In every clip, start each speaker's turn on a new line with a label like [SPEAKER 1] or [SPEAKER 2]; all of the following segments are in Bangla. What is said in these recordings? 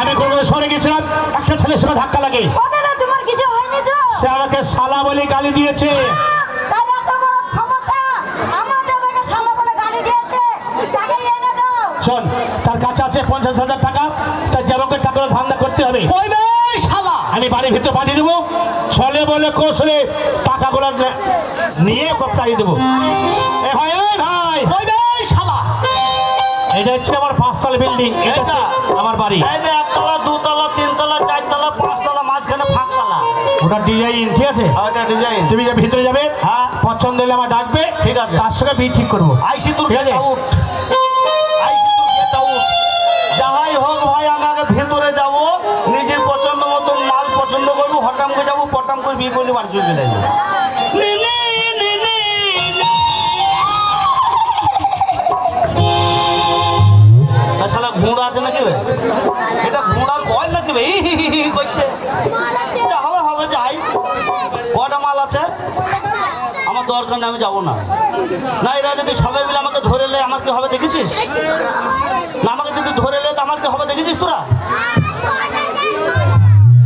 [SPEAKER 1] আমি কলকাতা শহরে গেছিলাম, একটা ছেলের সঙ্গে ধাক্কা লাগে।
[SPEAKER 2] তোমার কিছু হয়নি তো?
[SPEAKER 1] সে আমাকে শালা বলে গালি দিয়েছে।
[SPEAKER 2] তার এত বড় ক্ষমতা, আমাদের তাকে শালা বলে গালি দিয়েছে, তাকে এনে দাও।
[SPEAKER 1] শোন, তার কাছে আছে 50,000 টাকা, তার যেমন টাকার ধান্দা করতে হবে।
[SPEAKER 3] শালা
[SPEAKER 1] আমি বাড়ির ভিতরে পাঠিয়ে দেবো, ছলে বলে কৌশলে টাকাগুলো নিয়ে পাঠিয়ে দেবো। এ ভাই, এই ভাই,
[SPEAKER 3] শালা
[SPEAKER 1] এটা হচ্ছে আমার 5তলা বিল্ডিং, এটা আমার বাড়ি।
[SPEAKER 3] এই যে 1তলা 2তলা 3তলা 4তলা 5তলা মাঝখানে ফাঁকতলা,
[SPEAKER 1] ওটা ডিজাইন, ঠিক আছে?
[SPEAKER 3] ওটা ডিজাইন।
[SPEAKER 1] তুমি যে ভিতরে যাবে,
[SPEAKER 3] হ্যাঁ
[SPEAKER 1] পছন্দ হলে আমার ডাকবে,
[SPEAKER 3] ঠিক আছে।
[SPEAKER 1] তার সঙ্গে বিয়ে ঠিক করবো।
[SPEAKER 3] আইসি তোর
[SPEAKER 1] ঠিক আছে?
[SPEAKER 3] গেট আউট, আইসি তোর গেট আউট। যাহাই হোক ভাই, আমাকে ভেতরে যাব, নিজের পছন্দ মতো মাল পছন্দ করবো, হটাম করে যাবো, পটাম করে বিয়ে করলে বাড়ি চলে যাবো। শালা ঘোড়া আছে নাকি বে? এটা ঘোড়ার বল নাকি বে? করছে। যা হবে হবে, যাই। কটা মাল আছে? আমার দরকার নেই, আমি যাবো না। না, এরা যদি সবাই মিলে আমাকে ধরে লে, আমার কি হবে দেখেছিস? না, আমাকে যদি ধরে লে তো আমার কি হবে দেখেছিস তোরা?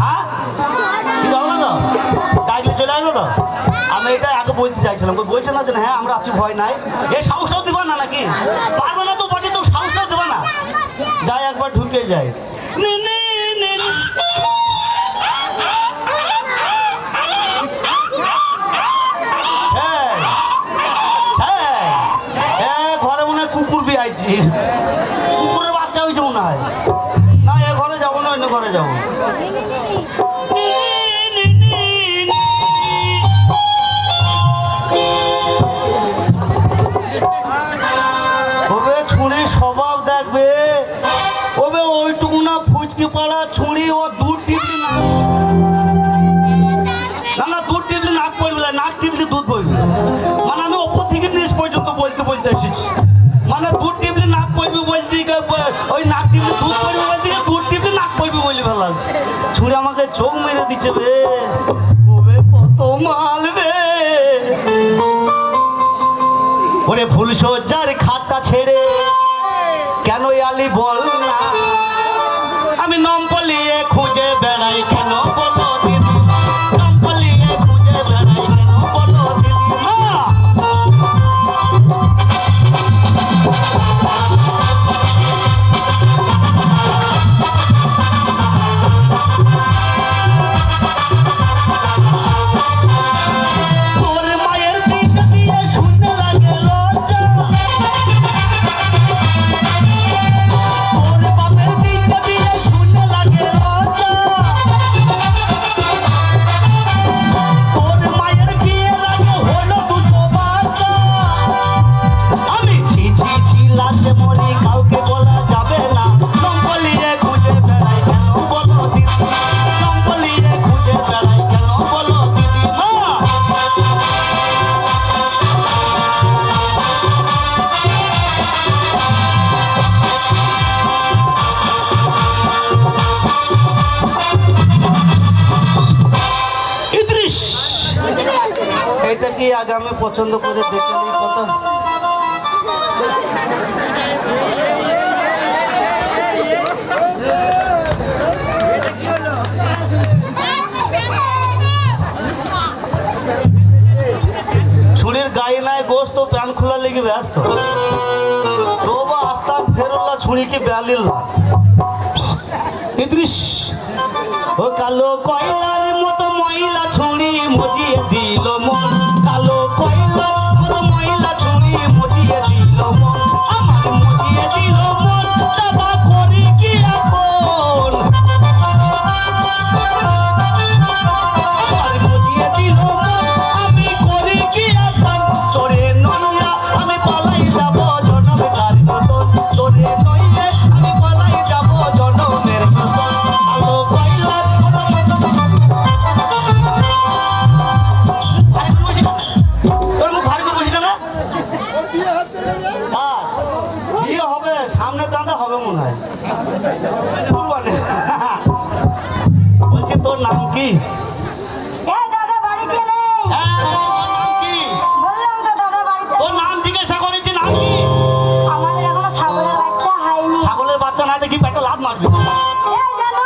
[SPEAKER 3] হ্যাঁ, কি যাবো না তো? ডাকলে চলে আসবো তো? আমি এটা আগে বলতে চাইছিলাম, বলছে না যে হ্যাঁ আমরা আছি, ভয় নাই। এই সাহসটাও দিবা না নাকি? পারবে না তো বটি, তো সাহসটাও দেবা না? যাই একবার ঢুকে যাই। ঘরে মনে হয় কুকুর বিয়াইছি, কুকুরের বাচ্চা হয়েছে মনে হয়। না, এ ঘরে যাবো না, অন্য ঘরে যাবো। ছুরি স্বভাব দেখবে, ওবে ওইটুকু না ফুচকি পাড়া ছুরি, ও দুধ টিপলি না, না দুধ টিপলি নাক পড়বি, নাক টিপলি দুধ পড়বি। মানে আমি ওপর থেকে নিচ পর্যন্ত বলতে বলতে এসেছি। মানে দুধ টিপলি নাক পড়বি বলতে, ওই নাক টিপলি দুধ পড়বি বলতে, দুধ টিপলি নাক পড়বি বলে ফেলা। ছুরি আমাকে চোখ মেরে দিচ্ছে বে, ওবে কত মাল বে। ওরে ফুল সজ্জার খাটটা ছেড়ে কেন আলি বল না, আমি নম্পলিয়ে খুঁজে বেড়াই কেন বলো দিদি, নম্পলিয়ে খুঁজে বেড়াই কেন বলো দিদি। তোর মায়ের দিক দিয়ে শুনতে লাগে লজ্জা, তোর বাপের দিক দিয়ে শুনতে লাগে লজ্জা, তোর মায়ের বিয়ে লাগে হলো দুটো বাচ্চা। আমি ছি ছি ছি লাজে মরি, কাউকে বলা যাবে না, নম্পলিয়ে খুঁজে বেড়াই কেন বলো দিদি, নম্পলিয়ে খুঁজে বেড়াই কেন বলো দিদি। ইদ্রিস, এটা কি আগে আমি পছন্দ করে দেখে নিই কথা। ছুরির গায়ে নাই গোস্ত, প্যান খোলা লেগে ব্যস্ত, রোবা আস্তাক ফেরুল্লাহ ছুরি কি বেয়ালিল্লা। ইদ্রিস, ও কালো কয়লার মতো ময়লা ছুরি মজিয়ে দিল মন, কালো কয়লার মতো ময়লা ছুরি মজিয়ে দিল মন, আমার মজিয়ে দিল মন, দাদা করি কি এখন, আমার মজিয়ে দিল মন, আমি করি কি এখন, তোরে নইয়া আমি পালাই যাব জনমের মতন, তোরে নইলে আমি পালাই যাব জনমের মতন, কালো কয়লার তোর মুখ ভারী করে বসি কেন? বিয়ে হবে, সামনে চাঁদা হবে মনে হয়। বলছি তোর নাম কি?
[SPEAKER 2] দাদা বাড়িতে নেই। বললাম তো দাদা বাড়িতে।
[SPEAKER 3] তোর নাম জিজ্ঞাসা করেছি, নাম কি?
[SPEAKER 2] আমাদের এখনো ছাগলের বাচ্চা হয়নি।
[SPEAKER 3] ছাগলের বাচ্চা না দেখি পেটে লাভ মারবে।
[SPEAKER 2] এই জানো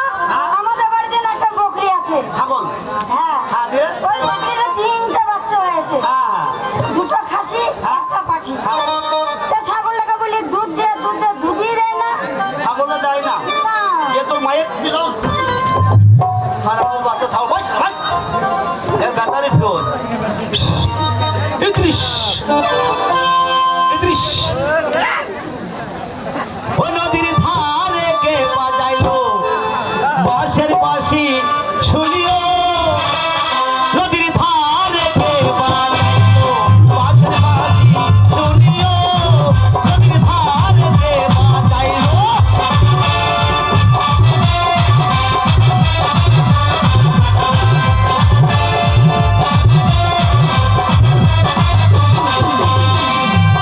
[SPEAKER 3] মায়ের খারাপ বাচ্চা ছাও ভাই ভাই এর ব্যাটারি ফিউজ
[SPEAKER 1] ইদ্রিস ইদ্রিস ও নদীর ধারে কে বাজাইলো বাঁশের বাঁশি শুনিও নদীর ধারে কে বাজাইলো বাঁশের বাঁশি শুনিও নদীর ধারে কে বাজাইলো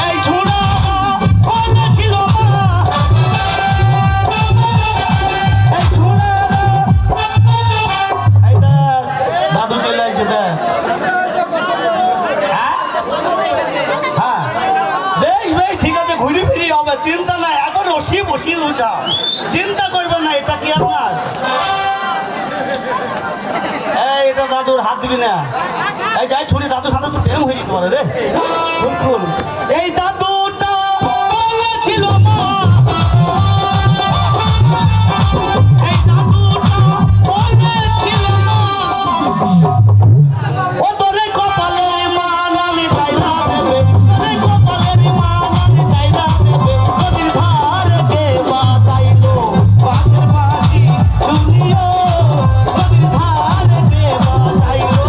[SPEAKER 1] এই ঝুড়া ওনা ছিল মা এই ঝুড়া এইটা দাদু চলে আসছে দেখ হ্যাঁ বেশ বেশ ঠিক আছে ঘুরি ফিরি হবে চিন্তা নাই এখন বসি উঠা চিন্তা করবেন না এটা কি আপনার এই এটা দাদুর হাত দিবি না এই যাই ছুরি দাদুর হাতে তো প্রেম হয়ে যেতে পারে রে খুল খুল এই দাদুটা বলেছিল মা এই দাদুটা বলেছিল মা ও তোরে কপালের মান আমি চাইলা দেবে তোরে কপালের মান আমি চাইলা দেবে নদীর ধারে কে বাজাইলো বাঁশের বাঁশি শুনিও নদীর ধারে কে বাজাইলো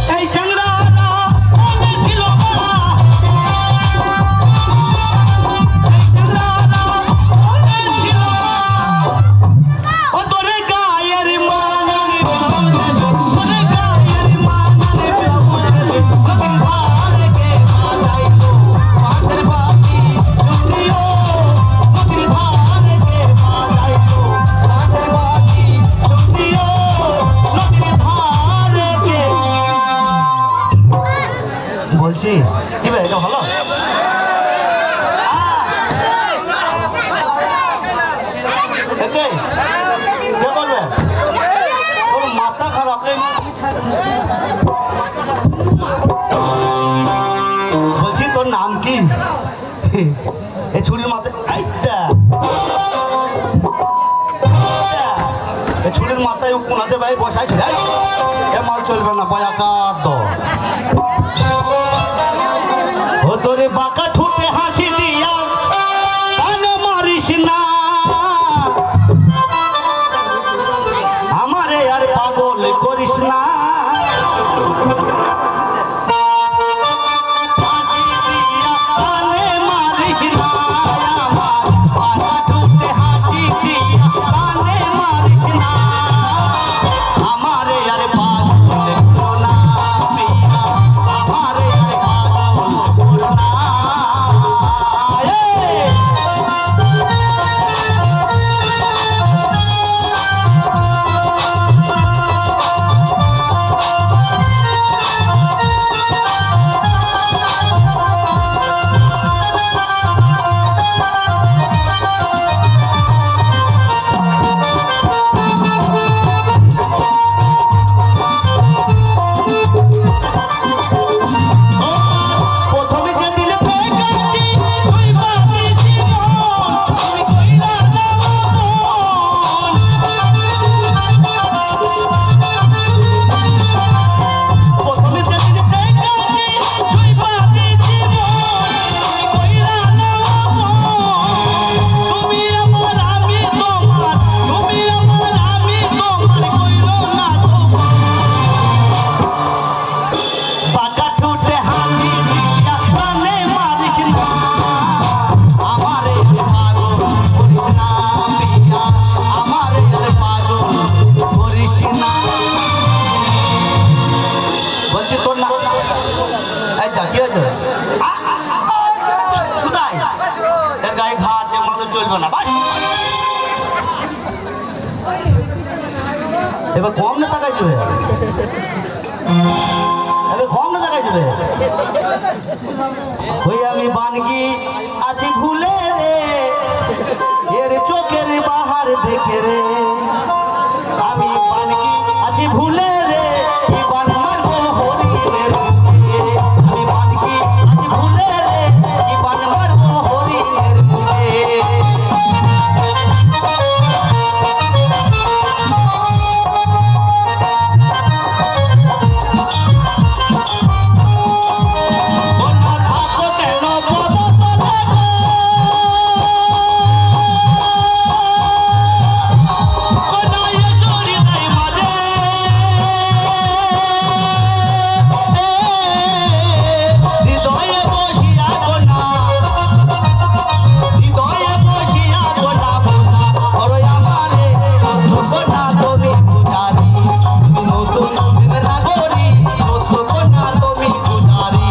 [SPEAKER 1] এই চ্যাংড়াটা বলেছিল মা এই চ্যাংড়াটা বলেছিল মা ও তোরে গায়ের মান আমি তোরে গায়ের মান আমি নদীর ধারে কে বাজাইলো বাঁশের বাঁশি শুনিও নদীর ধারে কে বাজাইলো বাঁশের বাঁশি শুনিও নদীর ধারে কে বলছি কি ভাই এটা ভালো একে কে বলবে ওর মাথা খারাপ বলছি তোর নাম কি এই ছুরির মাথায় আইতা এই ছুরির মাথায় কোন আছে ভাই বসাইছে এ মাল চলবে না পয়া কাদ ও তোরে বাঁকা ঠুটে হাসি দিয়া কানে মারিস না আমারে আর পাগল করিস না হাসি দিয়া কানে মারিস না আমার বাঁকা ঠুটে হাসি দিয়া কানে মারিস না আমারে আর পাগল করো না পিয়া আমারে আর পাগল করো না প্রথমে যে দিলে পেয়েছি তুই বাঁধিছি মন আমি কইরা যাব মন প্রথমে যে দিলে পেয়েছি তুই বাঁধিছি মন আমি কইরা যাব মন তুমি আমার আমি তোমার তুমি আমার আমি তোমার কইরো না তোমার বাঁকা ঠোঁটে হাসি দিয়া কানে মারিস না আমারে পাগল করিস না পিয়া আমারে পাগল করিস না বলছি তোর না আচ্ছা কি আছে কোথায় এর গায়ে ঘা আছে মাথা চলবে না ভাই এবার কম না তাকাইছে এবার কম না দেখাইছে ওই আমি বানগি আছি ভুলে রে এর চোখের বাহার
[SPEAKER 3] দেখে রে আমি পানকি আছি ভুলে রে কি বান মারবো হরিণের বুকে আমি পানকি আছি ভুলে রে কি বান মারবো হরিণের বুকে বন্যা থাকো কেন পদতলে গো কোনায় চড়ি নাই মাঝে হৃদয়ে বসিয়া গোনা হৃদয়ে বসিয়া গোনা বোনা ওরে আমারে গোনা তুমি পূজারি নতুন নাগরি নতুন গোনা তুমি পূজারি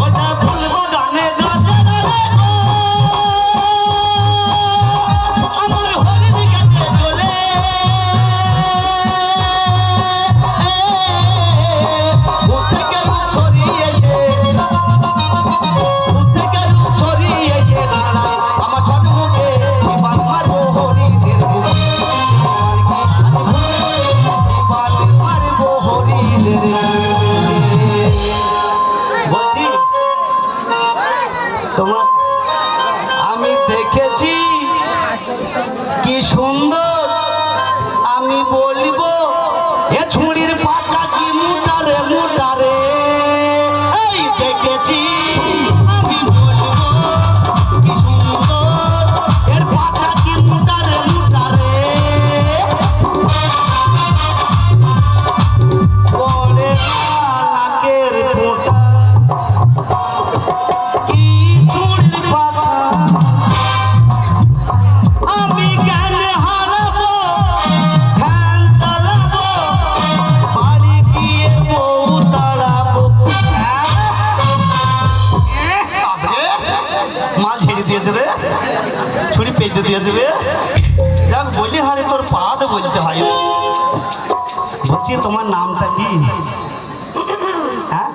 [SPEAKER 3] ওটা ফুল বাগানে গাছে রে আমার হরিণ গেছে চলে ভূত থেকে রূপ সরিয়ে এসে ভূত থেকে রূপ সরিয়ে এসে দাঁড়ায় আমার সন্মুখে বিমান মারবো হরিণের বুকে বিমান মারবো হরিণের বুকে বলছি তোমার আমি দেখেছি কি সুন্দর আমি বলবো এ ছুরির পাছা কি মুটারে মুটারে এই দেখেছি আমি বলবো কি সুন্দর এর পাছা কি মুটারে মুটারে পড়ে নাকের ফোঁটা কি চুড়ির পাছা আমি জ্ঞান হারাবো ধ্যান চালাবো বাড়ি গিয়ে বউ তাড়াবো মা ছেড়ে দিয়েছে রে ছুরি পেতে দিয়েছে রে যাক বলি হারে তোর পা তো বলতে হয় বলছি তোমার নামটা কি হ্যাঁ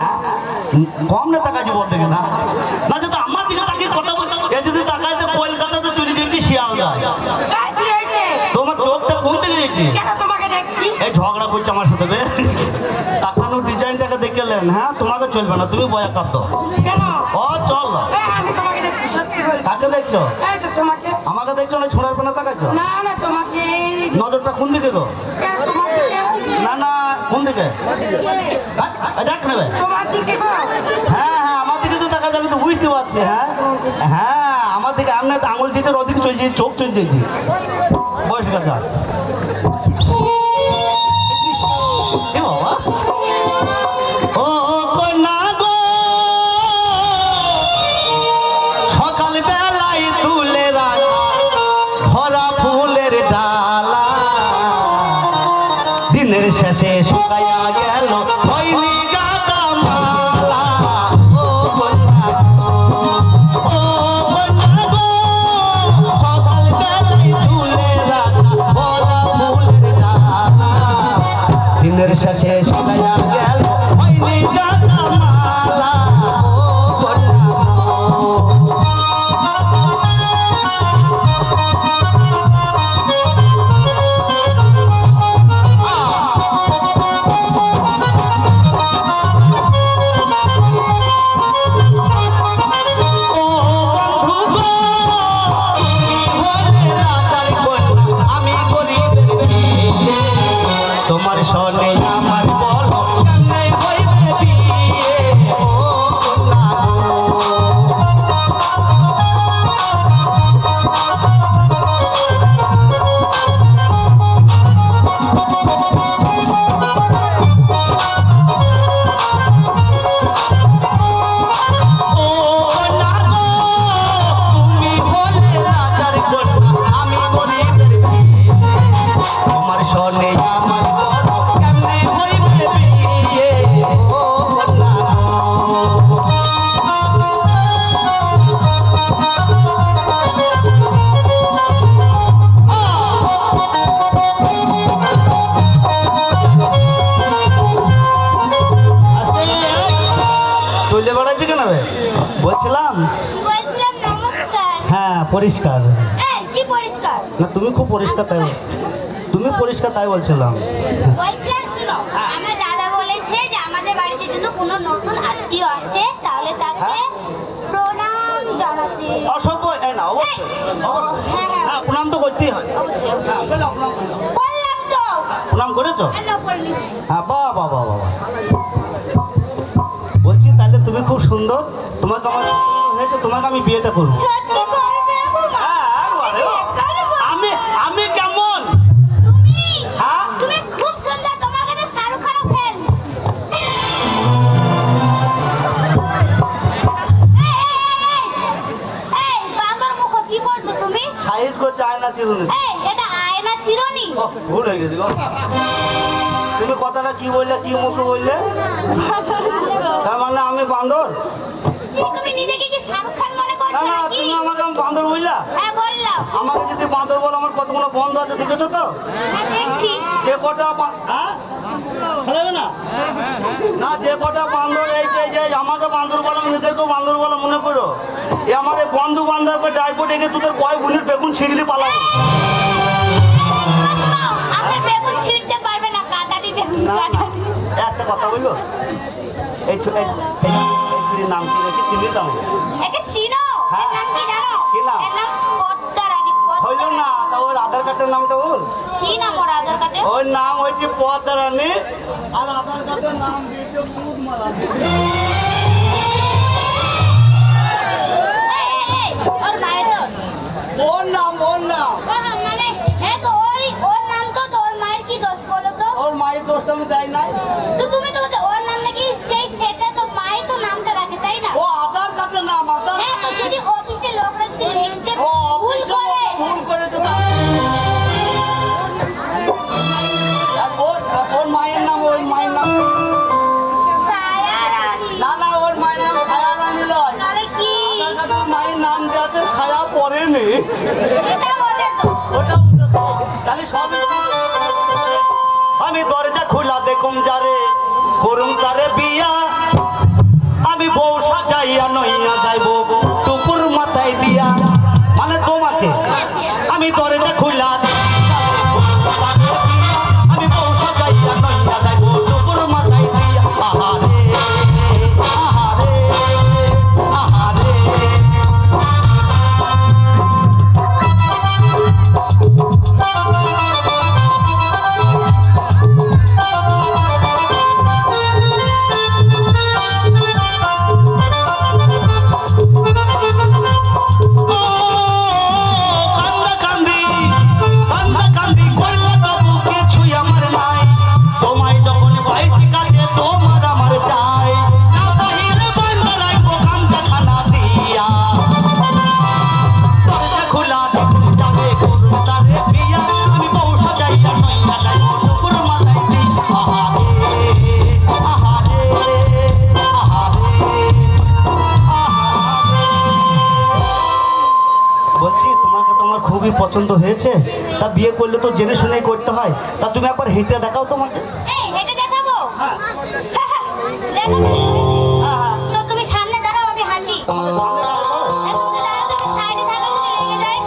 [SPEAKER 3] কম না তাকাচ্ছি বলতে গেলে না যদি আমার দিকে তাকিয়ে কথা বলতে এ যদি তাকাইতে কলকাতাতে চলে যেছি শিয়ালদা
[SPEAKER 2] কি হয়েছে?
[SPEAKER 3] তোমার চোখটা কোন দিকে গেছে
[SPEAKER 2] কেন তোমাকে দেখছি?
[SPEAKER 3] এই ঝগড়া করছে আমার সাথে রে তাকানোর ডিজাইনটাকে দেখলেন হ্যাঁ তোমাকে চলবে না তুমি বয়া কাঁদ
[SPEAKER 2] কেন?
[SPEAKER 3] ও চল
[SPEAKER 2] আমি তোমাকে দেখছি, সত্যি বলছি।
[SPEAKER 3] কাকে দেখছো
[SPEAKER 2] এই তো তোমাকে।
[SPEAKER 3] আমাকে দেখছো না ছোড়ার পেনা তাকাচ্ছো
[SPEAKER 2] না না তোমাকে।
[SPEAKER 3] নজরটা কোন দিকে গো
[SPEAKER 2] তোমার দিকে।
[SPEAKER 3] না না কোন দিকে দেখ নেবে
[SPEAKER 2] তোমার দিকে গো।
[SPEAKER 3] হ্যাঁ হ্যাঁ আমার দিকে তো তাকাচ্ছে আমি তো বুঝতে পারছি হ্যাঁ হ্যাঁ আমার দিকে আমি একটা আঙুল দিয়েছে ওদিকে চলছে চোখ চলছে বয়স কাছে এ বাবা ও কন্যা গো সকাল বেলায় তুলে রাখা ভরা ফুলের ডালা দিনের শেষে শুকাইয়া গেল হয়নি গাদা মালা ও কন্যা ও কন্যা গো সকাল বেলায় তুলে রাখা ভরা ফুলের ডালা দিনের শেষে শুকাইয়া গেল হয়নি গাদা মালা ও কন্যা পরিষ্কার।
[SPEAKER 2] এই কি পরিষ্কার?
[SPEAKER 3] না তুমি খুব পরিষ্কার তাই তুমি পরিষ্কার তাই বলছিলাম।
[SPEAKER 2] বলছিলাম শুনো, আমার দাদা বলেছে যে আমাদের বাড়িতে যদি কোনো নতুন আত্মীয় আসে তাহলে তাকে প্রণাম জানাতে।
[SPEAKER 3] অসভ্য এই না অবশ্যই অবশ্যই।
[SPEAKER 2] হ্যাঁ, হ্যাঁ।
[SPEAKER 3] হ্যাঁ প্রণাম তো করতেই হয়।
[SPEAKER 2] অবশ্যই, অবশ্যই।
[SPEAKER 3] হ্যাঁ, বললাম, প্রণাম করো।
[SPEAKER 2] বললাম তো।
[SPEAKER 3] প্রণাম করেছো?
[SPEAKER 2] না, করে নিচ্ছি।
[SPEAKER 3] হ্যাঁ বাহ বাহ বাহ বাহ। বলছি তাহলে তুমি খুব সুন্দর, তোমাকে আমার পছন্দ হয়েছে, তোমাকে আমি বিয়েটা করবো।
[SPEAKER 2] সত্যি করবে বাবা?
[SPEAKER 3] হ্যাঁ একবারে।
[SPEAKER 2] করবো।
[SPEAKER 3] আমি আমি কেমন?
[SPEAKER 2] তুমি
[SPEAKER 3] হ্যাঁ
[SPEAKER 2] তুমি খুব সুন্দর, তোমার কাছে শাহরুখ খানও ফেল। এই বান্দর মুখ, কি করছো তুমি?
[SPEAKER 3] সাইজ করছে আয়না চিরুনি।
[SPEAKER 2] এই এটা আয়না চিরুনি।
[SPEAKER 3] ওহ, ভুল হয়ে গেছে গো। তুমি কথাটা কি বললে, কি মুখে বললে? তার মানে আমি বান্দর?
[SPEAKER 2] কি তুমি নিজেকে কি শাহরুখ খান মনে
[SPEAKER 3] না
[SPEAKER 2] করছো
[SPEAKER 3] না
[SPEAKER 2] নাকি?
[SPEAKER 3] তুমি আমাকে আমি বান্দর বললা?
[SPEAKER 2] হ্যাঁ বললাম।
[SPEAKER 3] আমাকে যদি বান্দর বলো, আমার কতগুলো বন্ধ আছে দেখেছো তো?
[SPEAKER 2] হ্যাঁ দেখছি।
[SPEAKER 3] যে কটা হ্যাঁ খেলাবে না না, যে কটা বান্দর এই যে আমাকে বান্দর বলো, নিজেকেও বান্দর বলো মনে করো। এ আমার এই বন্ধু বান্ধব ডাইপো ডেকে তোদের কয় বুনির বেগুন ছিঁড়ে পালাবো।
[SPEAKER 2] শোনো, আমাদের বেগুন ছিঁড়তে পারবে না, কাটাবি বেগুন
[SPEAKER 3] না, না,
[SPEAKER 2] কাটাবি।
[SPEAKER 3] একটা কথা বলবো, এই ছুরির নাম কি রেখে চিনি দাও?
[SPEAKER 2] একে চিনো?
[SPEAKER 3] হ্যাঁ।
[SPEAKER 2] এর নাম কি জানো?
[SPEAKER 3] কি নাম?
[SPEAKER 2] এর নাম পদ্মা রানী।
[SPEAKER 3] হইল না, তা ওর আধার কার্ডের নামটা বল।
[SPEAKER 2] কি নাম ওর আধার কার্ডে?
[SPEAKER 3] ওর নাম হয়েছে পদ্মা রানী, আর আধার কার্ডের নাম দিয়েছে মুদমালা।
[SPEAKER 2] এই, ওর মায়ের দোষ।
[SPEAKER 3] ওর নাম
[SPEAKER 2] মানে হ্যাঁ তো ওর নাম তো, ওর মায়ের কি দোষ বলো তো?
[SPEAKER 3] ওর মায়ের দোষটা আমি দেয় নাই।
[SPEAKER 2] তো তুমি তো বলছো ওর নাম নাকি সেটা তো মাই তো নামটা রাখে, তাই না?
[SPEAKER 3] ও আধার কার্ডের নাম আধার।
[SPEAKER 2] হ্যাঁ তো যদি অফিসের লোকরা যদি লিখতে
[SPEAKER 3] ও
[SPEAKER 2] ভুল করে,
[SPEAKER 3] ভুল করে তো আর ওর মায়ের নাম
[SPEAKER 2] ছায়া রানী।
[SPEAKER 3] না না, ওর মায়ের নাম ছায়া রানী নয়।
[SPEAKER 2] তাহলে কি?
[SPEAKER 3] আধার কার্ডের মায়ের নাম যে আছে ছায়া পড়েনি।
[SPEAKER 2] এটা ওদের দোষ।
[SPEAKER 3] ওটা তাহলে সবই আমি দরজা খোলা দেখুম যারে করুম তারে বিয়া, আমি বউ সাজাইয়া নইয়া যাইব টুকুর মাথায় দিয়া। মানে তোমাকে আমি দরজা খোলা আমি বউ সাজাইয়া নইয়া যাইব টুকুর মাথায় দিয়া। আহারে আহারে আহারে। বলছি তোমাকে তো আমার খুবই পছন্দ হয়েছে, তা বিয়ে করলে তো জেনে শুনেই করতে হয়। তা তুমি একবার হেঁটে দেখাও তোমাকে।
[SPEAKER 2] এই হেঁটে দেখাবো?
[SPEAKER 3] হ্যাঁ।
[SPEAKER 2] দেখাবো।
[SPEAKER 3] হ্যাঁ, হ্যাঁ।
[SPEAKER 2] তো তুমি সামনে দাঁড়াও, আমি হাঁটি।
[SPEAKER 3] তোমাদের সামনে দাঁড়াও।
[SPEAKER 2] আর তুমি দাঁড়াও, তুমি সাইডে থাকো, যদি লেগে যায়।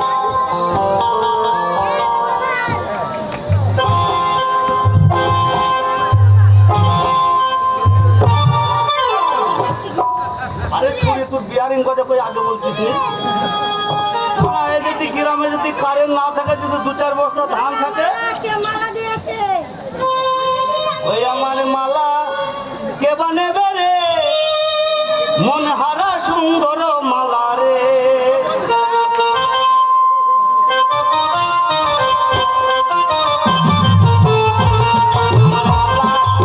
[SPEAKER 3] আরে ছুরি তোর বিয়ারিং কথা কই আগে বলছিস নি? না, এই যদি গ্রামে যদি কারেন্ট না থাকে, যদি 2-4 বস্তা ধান থাকে,
[SPEAKER 2] মালা দিয়েছে।
[SPEAKER 3] ওই আমার মালা কে বানেবে রে, মন হারা সুন্দর মালা রে।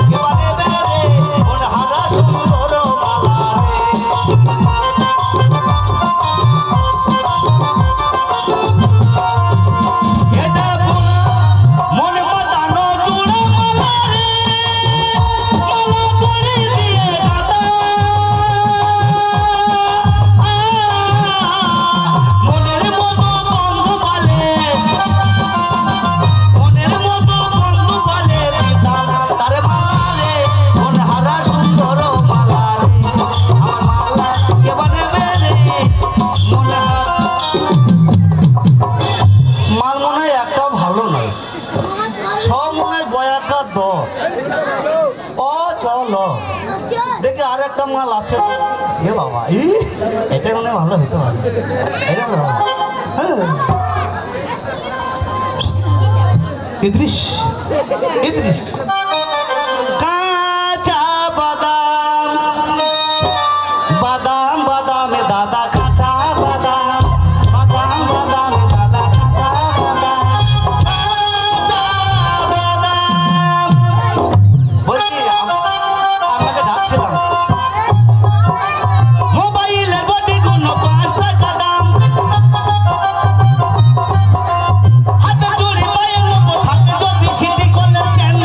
[SPEAKER 3] কে বানেবে রে, মন হারা সুন্দর মালা রে। এটা মন বাঁধানো জুড়ে মালা রে, মালা করে দিয়ে কাটা। একটা মাল আছে এ বাবা এটা মনে হয় ভালো হতে পারে এটা ভালো। হ্যাঁ। ইদ্রিস ইদ্রিস কাঁচা বাদাম বাদাম বাদামে দাদা কাঁচা বাদাম বাদাম বাদামে দাদা কাঁচা বাদাম কাঁচা বাদাম। বলছি আপনাকে ডাকছিলাম মোবাইলের বডি কোনো 5 টাকা দাম হাতে চুরি পায়ে লোক থাকে যদি সিটি কলের চেন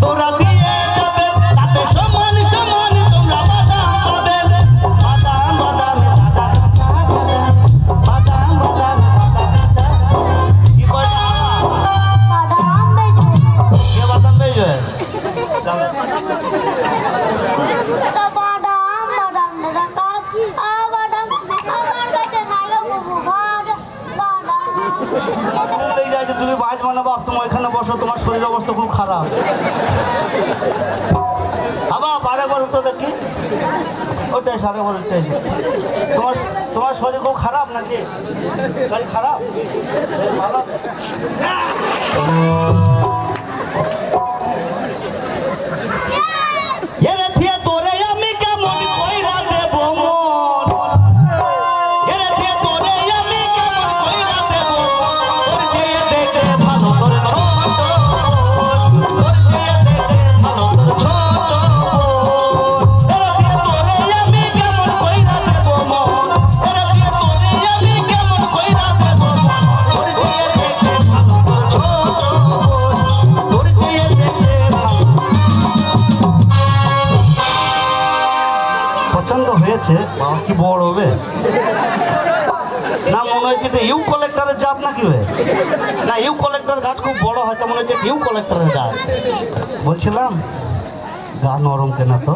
[SPEAKER 3] তোরা দিয়ে যাবে তাতে সমান সমান তোমরা বাদাম পাবে বাদাম বাদামে দাদা কাঁচা বাদাম বাদাম বাদামে দাদা কাঁচা কি বলছো
[SPEAKER 2] বাদাম বেজে
[SPEAKER 3] কে বাদাম পেয়েছে
[SPEAKER 2] তো বাদাম বাদাম দাদা বাদাম আমার কাছে নাই গো বাবু বাদাম
[SPEAKER 3] বলেই যায় যে তুমি বাজ মানে বাপ তুমি এখানে বসো তোমার শরীর অবস্থা খুব খারাপ আবার বারেবার উঠো দেখি ওটাই সাড়ে বার উঠতে তোমার তোমার শরীর খুব খারাপ নাকি শরীর খারাপ ভালো এরে থিয়ে তোরে আমি কেমন কইরা দেব মন এরে থিয়ে তোরে আমি কেমন কইরা দেব তোর চেয়ে দেখে ভালো তোর ছোট তোর চেয়ে দেখে ভালো তোর ছোট এরে থিয়ে তোরে আমি কেমন কইরা দেব মন এরে থিয়ে তোরে আমি কেমন কইরা দেব মন তোর চেয়ে দেখে ভালো তোর ছোট তোর চেয়ে দেখে ভালো। পছন্দ হয়েছে বাবা কি বড় হবে না মনে হচ্ছে এটা ইউ কালেক্টরের জাত নাকি হবে না ইউ কালেক্টর গাছ খুব বড় হয় তা মনে হচ্ছে ইউ কালেক্টরের গাছ বলছিলাম গা নরম কেনা তো